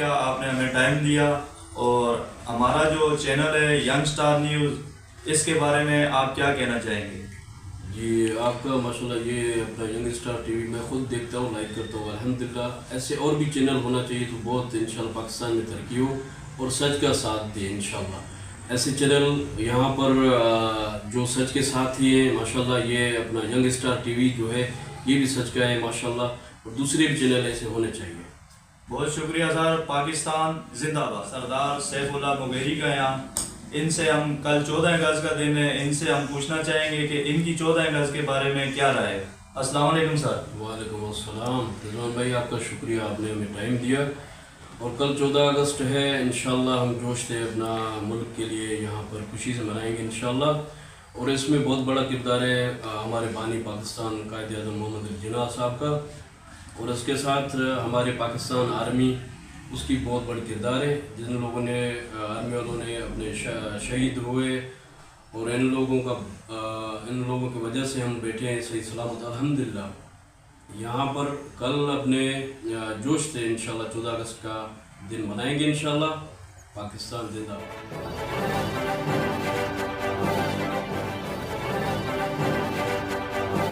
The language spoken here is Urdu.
شکریہ آپ نے ہمیں ٹائم دیا، اور ہمارا جو چینل ہے ینگ سٹار نیوز، اس کے بارے میں آپ کیا کہنا چاہیں گے؟ جی آپ کا ماشاءاللہ یہ اپنا ینگ سٹار ٹی وی میں خود دیکھتا ہوں، لائک کرتا ہوں الحمدللہ. ایسے اور بھی چینل ہونا چاہیے تو بہت انشاءاللہ پاکستان میں ترقی ہو اور سچ کا ساتھ دے انشاءاللہ. ایسے چینل یہاں پر جو سچ کے ساتھ ہی ہیں ماشاءاللہ. یہ اپنا ینگ سٹار ٹی وی جو ہے یہ بھی سچ کا ہے ماشاءاللہ، اور دوسرے بھی چینل ایسے ہونے چاہیے. بہت شکریہ سر. پاکستان زندہ باد. سردار سیف اللہ مغیری کا یہاں، ان سے ہم کل 14 اگست کا دن ہے، ان سے ہم پوچھنا چاہیں گے کہ ان کی 14 اگست کے بارے میں کیا رائے ہے. السلام علیکم سر. وعلیکم السلام. رضوان بھائی آپ کا شکریہ، آپ نے ہمیں ٹائم دیا. اور کل 14 اگست ہے، انشاءاللہ ہم جوش سے اپنا ملک کے لیے یہاں پر خوشی سے منائیں گے انشاءاللہ. اور اس میں بہت بڑا کردار ہے ہمارے بانی پاکستان قائد اعظم محمد علی جناح صاحب کا، اور اس کے ساتھ ہمارے پاکستان آرمی، اس کی بہت بڑی کردار ہے. جن لوگوں نے آرمی والوں نے اپنے شہید ہوئے، اور ان لوگوں کی وجہ سے ہم بیٹھے ہیں صحیح سلامت الحمدللہ یہاں پر. کل اپنے جوش سے انشاءاللہ 14 اگست کا دن منائیں گے انشاءاللہ. پاکستان زندہ باد.